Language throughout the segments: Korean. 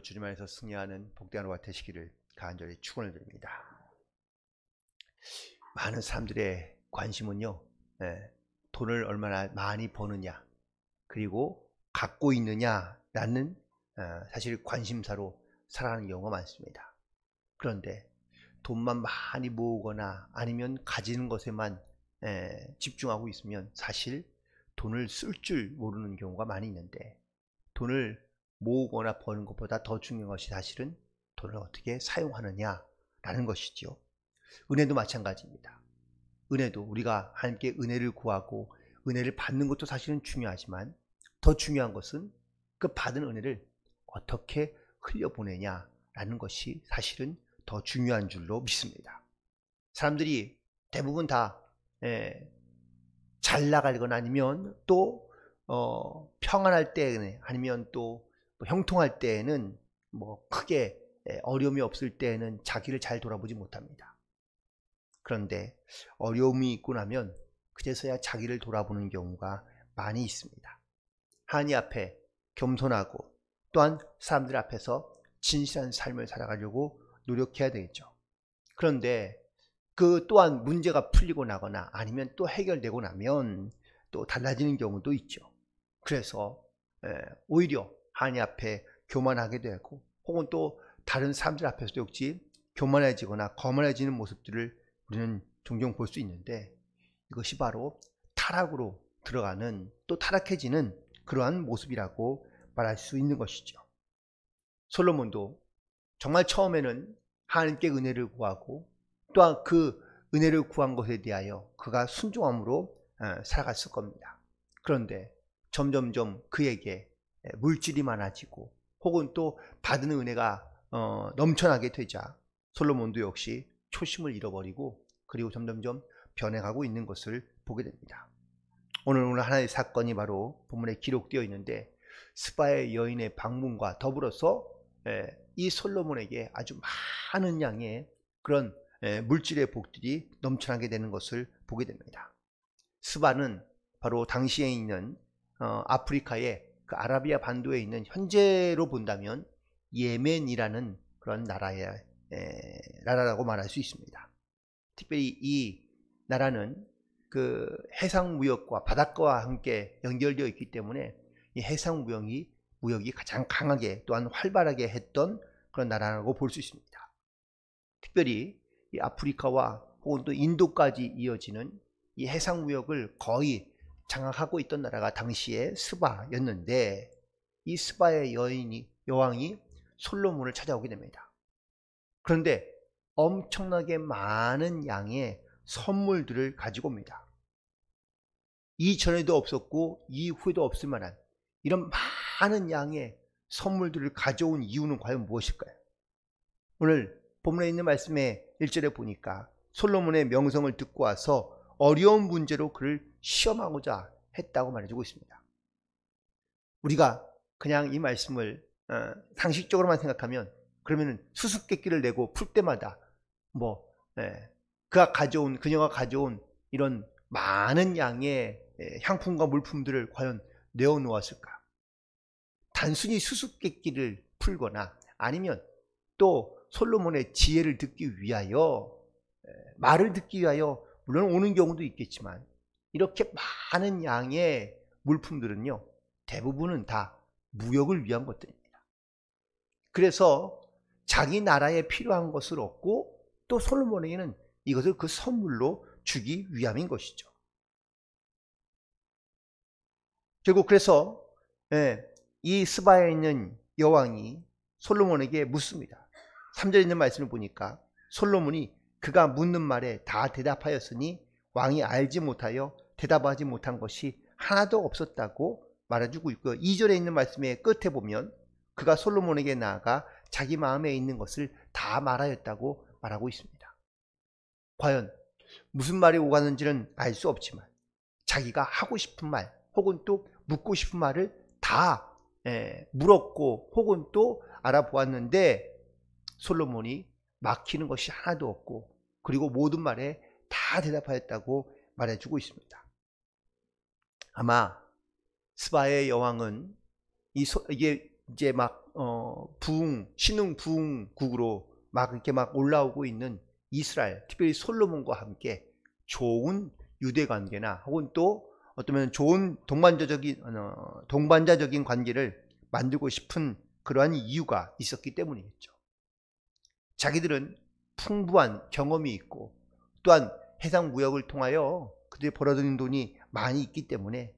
주님 안에서 승리하는 복된 하루가 되시기를 간절히 축원을 드립니다. 많은 사람들의 관심은요, 돈을 얼마나 많이 버느냐, 그리고 갖고 있느냐라는 사실 관심사로 살아가는 경우가 많습니다. 그런데 돈만 많이 모으거나 아니면 가지는 것에만 집중하고 있으면 사실 돈을 쓸 줄 모르는 경우가 많이 있는데, 돈을 모으거나 버는 것보다 더 중요한 것이 사실은 돈을 어떻게 사용하느냐라는 것이죠. 은혜도 마찬가지입니다. 은혜도 우리가 하나님께 은혜를 구하고 은혜를 받는 것도 사실은 중요하지만, 더 중요한 것은 그 받은 은혜를 어떻게 흘려보내냐라는 것이 사실은 더 중요한 줄로 믿습니다. 사람들이 대부분 다 잘 나가거나 아니면 또 평안할 때 아니면 또 형통할 때에는 크게 어려움이 없을 때에는 자기를 잘 돌아보지 못합니다. 그런데 어려움이 있고 나면 그제서야 자기를 돌아보는 경우가 많이 있습니다. 하나님 앞에 겸손하고 또한 사람들 앞에서 진실한 삶을 살아가려고 노력해야 되겠죠. 그런데 그 또한 문제가 풀리고 나거나 아니면 또 해결되고 나면 또 달라지는 경우도 있죠. 그래서 오히려 하나님 앞에 교만하게 되고, 혹은 또 다른 사람들 앞에서도 역시 교만해지거나 거만해지는 모습들을 우리는 종종 볼 수 있는데, 이것이 바로 타락으로 들어가는, 또 타락해지는 그러한 모습이라고 말할 수 있는 것이죠. 솔로몬도 정말 처음에는 하나님께 은혜를 구하고 또한 그 은혜를 구한 것에 대하여 그가 순종함으로 살아갔을 겁니다. 그런데 점점점 그에게 물질이 많아지고 혹은 또 받은 은혜가 넘쳐나게 되자 솔로몬도 역시 초심을 잃어버리고, 그리고 점점점 변해가고 있는 것을 보게 됩니다. 오늘 하나의 사건이 바로 본문에 기록되어 있는데, 스바의 여인의 방문과 더불어서 이 솔로몬에게 아주 많은 양의 그런 물질의 복들이 넘쳐나게 되는 것을 보게 됩니다. 스바는 바로 당시에 있는 아프리카의 그 아라비아 반도에 있는, 현재로 본다면 예멘이라는 그런 나라라고 말할 수 있습니다. 특별히 이 나라는 그 해상무역과 바닷가와 함께 연결되어 있기 때문에 이 해상무역이 가장 강하게 또한 활발하게 했던 그런 나라라고 볼 수 있습니다. 특별히 이 아프리카와 혹은 또 인도까지 이어지는 이 해상무역을 거의 장악하고 있던 나라가 당시에 스바였는데, 이 스바의 여왕이 솔로몬을 찾아오게 됩니다. 그런데 엄청나게 많은 양의 선물들을 가지고 옵니다. 이전에도 없었고 이후에도 없을 만한 이런 많은 양의 선물들을 가져온 이유는 과연 무엇일까요? 오늘 본문에 있는 말씀의 1절에 보니까 솔로몬의 명성을 듣고 와서 어려운 문제로 그를 시험하고자 했다고 말해주고 있습니다. 우리가 그냥 이 말씀을 상식적으로만 생각하면, 그러면 수수께끼를 내고 풀 때마다 그녀가 가져온 이런 많은 양의 향품과 물품들을 과연 내어놓았을까? 단순히 수수께끼를 풀거나 아니면 또 솔로몬의 지혜를 듣기 위하여, 말을 듣기 위하여 물론 오는 경우도 있겠지만, 이렇게 많은 양의 물품들은요 대부분은 다 무역을 위한 것들입니다. 그래서 자기 나라에 필요한 것을 얻고 또 솔로몬에게는 이것을 그 선물로 주기 위함인 것이죠. 결국 그래서 이 스바에 있는 여왕이 솔로몬에게 묻습니다. 3절에 있는 말씀을 보니까 솔로몬이 그가 묻는 말에 다 대답하였으니 왕이 알지 못하여 대답하지 못한 것이 하나도 없었다고 말해주고 있고요. 2절에 있는 말씀의 끝에 보면 그가 솔로몬에게 나아가 자기 마음에 있는 것을 다 말하였다고 말하고 있습니다. 과연 무슨 말이 오가는지는 알 수 없지만 자기가 하고 싶은 말 혹은 또 묻고 싶은 말을 다 물었고 혹은 또 알아보았는데, 솔로몬이 막히는 것이 하나도 없고 그리고 모든 말에 다 대답하였다고 말해주고 있습니다. 아마 스바의 여왕은 이게 이제 막 신흥 부흥국으로 막 이렇게 막 올라오고 있는 이스라엘, 특별히 솔로몬과 함께 좋은 유대 관계나 혹은 또 어쩌면 좋은 동반자적인 관계를 만들고 싶은 그러한 이유가 있었기 때문이겠죠. 자기들은 풍부한 경험이 있고 또한 해상 무역을 통하여 그들이 벌어들인 돈이 많이 있기 때문에,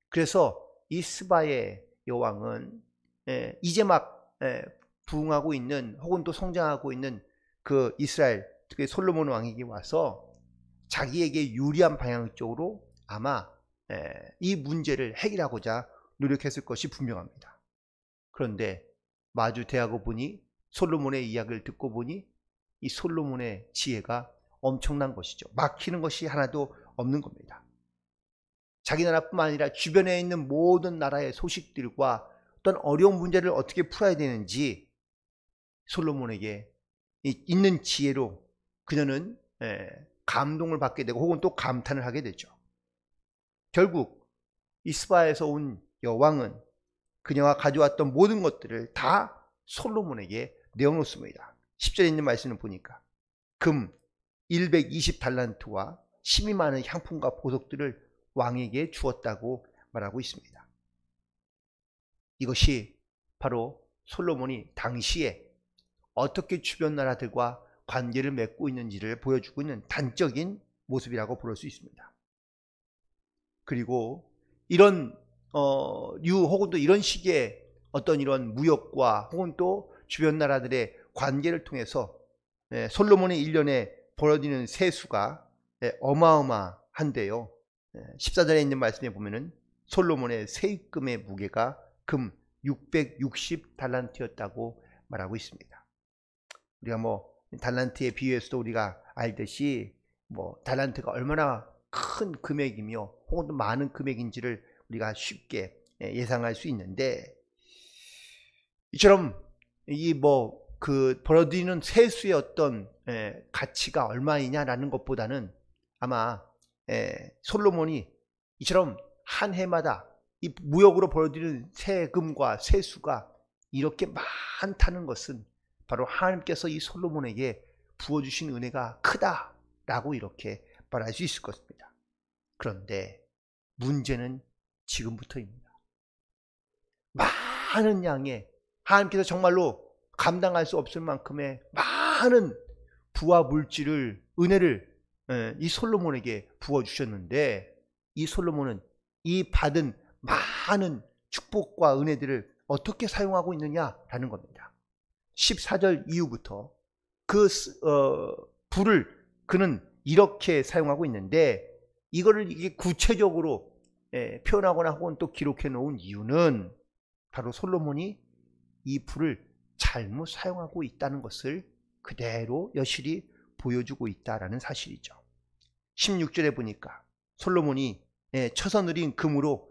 그래서 이 스바의 여왕은 이제 막 부흥하고 있는 혹은 또 성장하고 있는 그 이스라엘, 특히 솔로몬 왕에게 와서 자기에게 유리한 방향 쪽으로 아마 이 문제를 해결하고자 노력했을 것이 분명합니다. 그런데 마주 대하고 보니, 솔로몬의 이야기를 듣고 보니 이 솔로몬의 지혜가 엄청난 것이죠. 막히는 것이 하나도 없는 겁니다. 자기 나라뿐만 아니라 주변에 있는 모든 나라의 소식들과 어떤 어려운 문제를 어떻게 풀어야 되는지 솔로몬에게 있는 지혜로 그녀는 감동을 받게 되고 혹은 또 감탄을 하게 되죠. 결국 이 스바에서 온 여왕은 그녀가 가져왔던 모든 것들을 다 솔로몬에게 내어놓습니다. 10절에 있는 말씀을 보니까 금 120달란트와 12만의 향품과 보석들을 왕에게 주었다고 말하고 있습니다. 이것이 바로 솔로몬이 당시에 어떻게 주변 나라들과 관계를 맺고 있는지를 보여주고 있는 단적인 모습이라고 볼 수 있습니다. 그리고 이런 혹은 또 이런 식의 어떤 이런 무역과 혹은 또 주변 나라들의 관계를 통해서 솔로몬의 1년에 벌어지는 세수가 어마어마한데요. 14절에 있는 말씀에 보면은 솔로몬의 세입금의 무게가 금 660달란트였다고 말하고 있습니다. 우리가 뭐 달란트에 비유해서도 우리가 알듯이 뭐 달란트가 얼마나 큰 금액이며 혹은 또 많은 금액인지를 우리가 쉽게 예상할 수 있는데, 이처럼 이 그 벌어들이는 세수의 어떤 가치가 얼마이냐라는 것보다는 아마 솔로몬이 이처럼 한 해마다 이 무역으로 벌어들이는 세금과 세수가 이렇게 많다는 것은 바로 하나님께서 이 솔로몬에게 부어주신 은혜가 크다라고 이렇게 말할 수 있을 것입니다. 그런데 문제는 지금부터입니다. 많은 양의, 하나님께서 정말로 감당할 수 없을 만큼의 많은 부와 물질을, 은혜를 이 솔로몬에게 부어주셨는데, 이 솔로몬은 이 받은 많은 축복과 은혜들을 어떻게 사용하고 있느냐라는 겁니다. 14절 이후부터 그 부를 그는 이렇게 사용하고 있는데, 이거를 이게 구체적으로 표현하거나 혹은 또 기록해 놓은 이유는 바로 솔로몬이 이 부를 잘못 사용하고 있다는 것을 그대로 여실히 보여주고 있다라는 사실이죠. 16절에 보니까 솔로몬이 쳐서 누린 금으로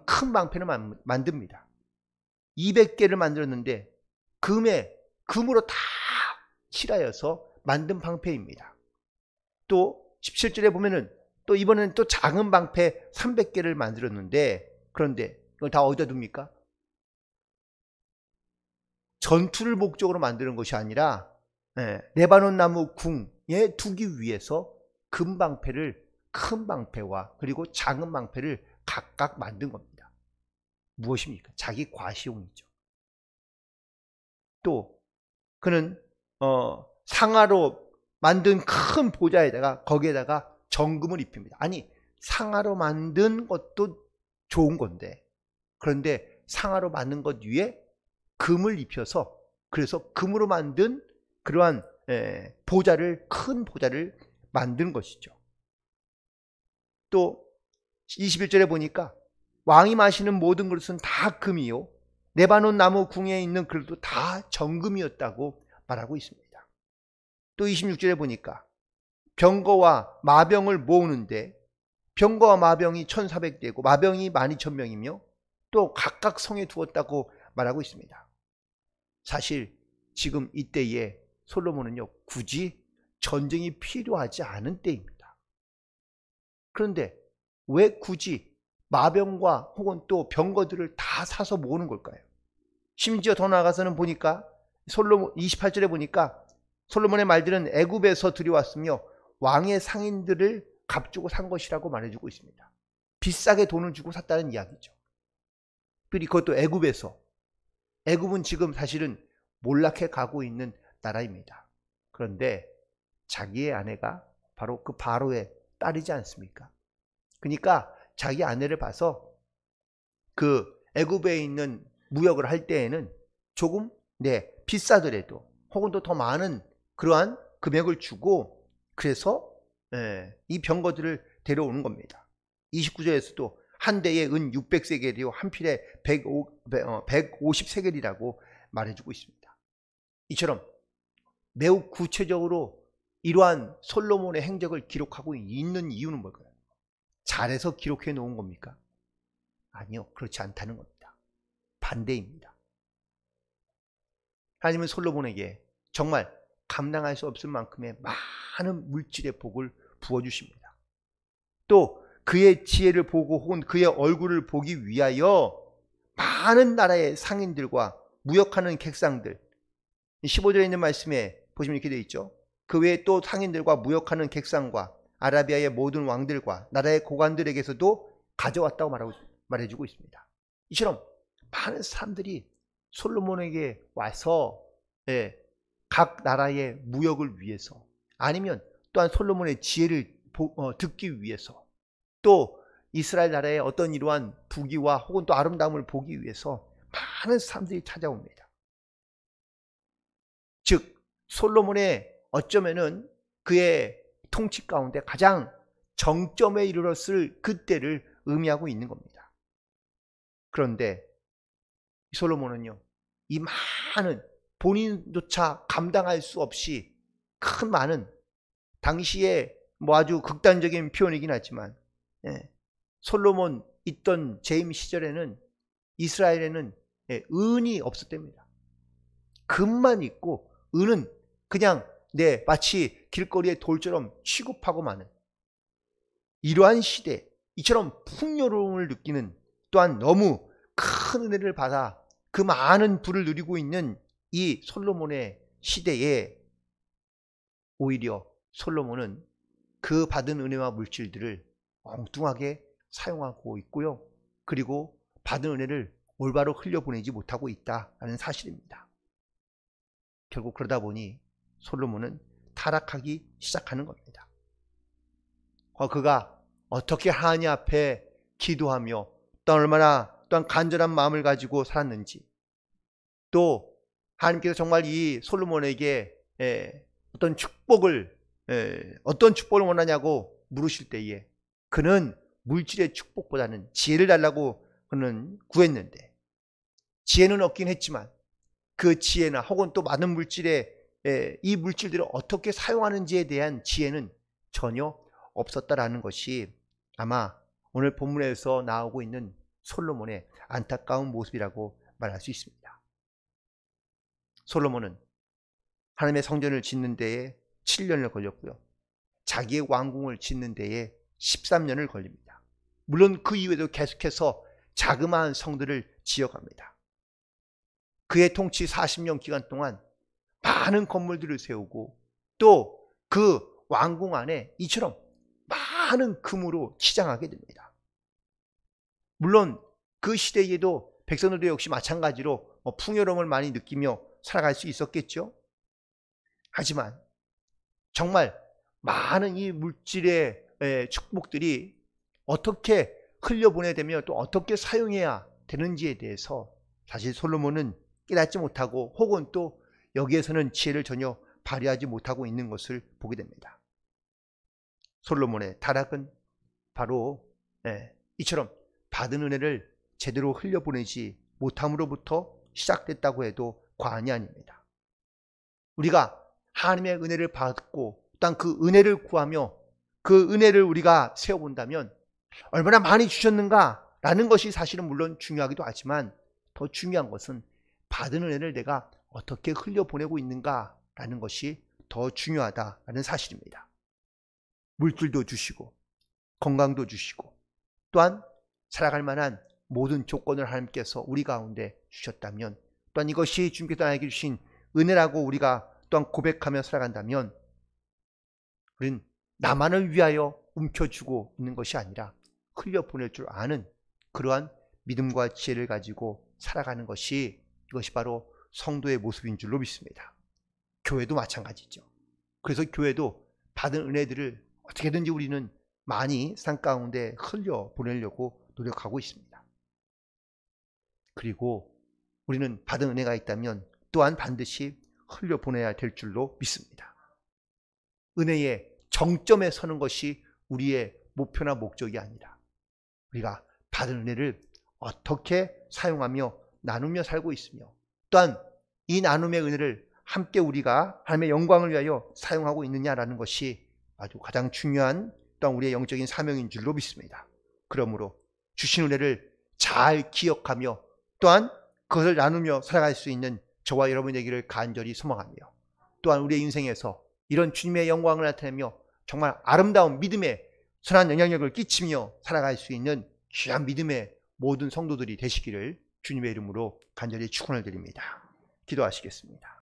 큰 방패를 만듭니다. 200개를 만들었는데 금으로 다 칠하여서 만든 방패입니다. 또 17절에 보면은 또 이번에는 또 작은 방패 300개를 만들었는데, 그런데 이걸 다 어디다 둡니까? 전투를 목적으로 만드는 것이 아니라 레바논 나무 궁에 두기 위해서 큰 방패와 그리고 작은 방패를 각각 만든 겁니다. 무엇입니까? 자기 과시용이죠. 또 그는 상아로 만든 큰 보좌에다가 거기에다가 정금을 입힙니다. 아니, 상아로 만든 것도 좋은 건데, 그런데 상아로 만든 것 위에 금을 입혀서, 그래서 금으로 만든 그러한 큰 보좌를 만든 것이죠. 또 21절에 보니까 왕이 마시는 모든 그릇은 다 금이요, 레바논 나무 궁에 있는 그릇도 다 정금이었다고 말하고 있습니다. 또 26절에 보니까 병거와 마병을 모으는데 병거와 마병이 1400대고 마병이 12000명이며 또 각각 성에 두었다고 말하고 있습니다. 사실 지금 이때에 솔로몬은요, 굳이 전쟁이 필요하지 않은 때입니다. 그런데 왜 굳이 마병과 혹은 또 병거들을 다 사서 모으는 걸까요? 심지어 더 나아가서는 보니까 솔로몬 28절에 보니까 솔로몬의 말들은 애굽에서 들여왔으며 왕의 상인들을 값주고 산 것이라고 말해주고 있습니다. 비싸게 돈을 주고 샀다는 이야기죠. 그리고 그것도 애굽에서. 애굽은 지금 사실은 몰락해 가고 있는 나라입니다. 그런데 자기의 아내가 바로 그 바로의 딸이지 않습니까? 그러니까 자기 아내를 봐서 그 애굽에 있는 무역을 할 때에는 조금 비싸더라도 혹은 또 더 많은 그러한 금액을 주고 그래서 이 병거들을 데려오는 겁니다. 29절에서도 한 대에 은 600세겔이요 한 필에 150세겔이라고 말해주고 있습니다. 이처럼 매우 구체적으로 이러한 솔로몬의 행적을 기록하고 있는 이유는 뭘까요? 잘해서 기록해 놓은 겁니까? 아니요, 그렇지 않다는 겁니다. 반대입니다. 하나님은 솔로몬에게 정말 감당할 수 없을 만큼의 많은 물질의 복을 부어주십니다. 또 그의 지혜를 보고 혹은 그의 얼굴을 보기 위하여 많은 나라의 상인들과 무역하는 객상들, 15절에 있는 말씀에 보시면 이렇게 되어 있죠. 그 외에 또 상인들과 무역하는 객상과 아라비아의 모든 왕들과 나라의 고관들에게서도 가져왔다고 말해주고 있습니다. 이처럼 많은 사람들이 솔로몬에게 와서 각 나라의 무역을 위해서 아니면 또한 솔로몬의 지혜를 듣기 위해서 또 이스라엘 나라의 어떤 이러한 부귀와 혹은 또 아름다움을 보기 위해서 많은 사람들이 찾아옵니다. 즉 솔로몬의 어쩌면은 그의 통치 가운데 가장 정점에 이르렀을 그때를 의미하고 있는 겁니다. 그런데 솔로몬은요, 이 많은 본인조차 감당할 수 없이 큰 많은 당시에 아주 극단적인 표현이긴 하지만 솔로몬 있던 재임 시절에는 이스라엘에는 은이 없었답니다. 금만 있고 은은 그냥 마치 길거리의 돌처럼 취급하고 마는 이러한 시대, 이처럼 풍요로움을 느끼는 또한 너무 큰 은혜를 받아 그 많은 부를 누리고 있는 이 솔로몬의 시대에 오히려 솔로몬은 그 받은 은혜와 물질들을 엉뚱하게 사용하고 있고요. 그리고 받은 은혜를 올바로 흘려보내지 못하고 있다는 사실입니다. 결국 그러다 보니 솔로몬은 타락하기 시작하는 겁니다. 그가 어떻게 하나님 앞에 기도하며 또 얼마나 또한 간절한 마음을 가지고 살았는지, 또 하나님께서 정말 이 솔로몬에게 어떤 축복을 원하냐고 물으실 때에 그는 물질의 축복보다는 지혜를 달라고 그는 구했는데, 지혜는 얻긴 했지만 그 지혜나 혹은 또 많은 물질의 이 물질들을 어떻게 사용하는지에 대한 지혜는 전혀 없었다라는 것이 아마 오늘 본문에서 나오고 있는 솔로몬의 안타까운 모습이라고 말할 수 있습니다. 솔로몬은 하나님의 성전을 짓는 데에 7년을 걸렸고요. 자기의 왕궁을 짓는 데에 13년을 걸립니다. 물론 그 이후에도 계속해서 자그마한 성들을 지어갑니다. 그의 통치 40년 기간 동안 많은 건물들을 세우고 또 그 왕궁 안에 이처럼 많은 금으로 치장하게 됩니다. 물론 그 시대에도 백성들도 역시 마찬가지로 풍요로움을 많이 느끼며 살아갈 수 있었겠죠. 하지만 정말 많은 이 물질의 축복들이 어떻게 흘려보내야 되며 또 어떻게 사용해야 되는지에 대해서 사실 솔로몬은 깨닫지 못하고 혹은 또 여기에서는 지혜를 전혀 발휘하지 못하고 있는 것을 보게 됩니다. 솔로몬의 타락은 바로 이처럼 받은 은혜를 제대로 흘려보내지 못함으로부터 시작됐다고 해도 과언이 아닙니다. 우리가 하나님의 은혜를 받고 또한 그 은혜를 구하며 그 은혜를 우리가 세워본다면 얼마나 많이 주셨는가 라는 것이 사실은 물론 중요하기도 하지만 더 중요한 것은 받은 은혜를 내가 어떻게 흘려보내고 있는가 라는 것이 더 중요하다라는 사실입니다. 물질도 주시고 건강도 주시고 또한 살아갈 만한 모든 조건을 하나님께서 우리 가운데 주셨다면 또한 이것이 주님께서 나에게 주신 은혜라고 우리가 또한 고백하며 살아간다면 우리는 나만을 위하여 움켜쥐고 있는 것이 아니라 흘려보낼 줄 아는 그러한 믿음과 지혜를 가지고 살아가는 것이 이것이 바로 성도의 모습인 줄로 믿습니다. 교회도 마찬가지죠. 그래서 교회도 받은 은혜들을 어떻게든지 우리는 많이 산 가운데 흘려보내려고 노력하고 있습니다. 그리고 우리는 받은 은혜가 있다면 또한 반드시 흘려보내야 될 줄로 믿습니다. 은혜의 정점에 서는 것이 우리의 목표나 목적이 아니라 우리가 받은 은혜를 어떻게 사용하며 나누며 살고 있으며 또한 이 나눔의 은혜를 함께 우리가 하나님의 영광을 위하여 사용하고 있느냐라는 것이 아주 가장 중요한 또한 우리의 영적인 사명인 줄로 믿습니다. 그러므로 주신 은혜를 잘 기억하며 또한 그것을 나누며 살아갈 수 있는 저와 여러분 되기를 간절히 소망하며 또한 우리의 인생에서 이런 주님의 영광을 나타내며 정말 아름다운 믿음의 선한 영향력을 끼치며 살아갈 수 있는 귀한 믿음의 모든 성도들이 되시기를 주님의 이름으로 간절히 축원을 드립니다. 기도하시겠습니다.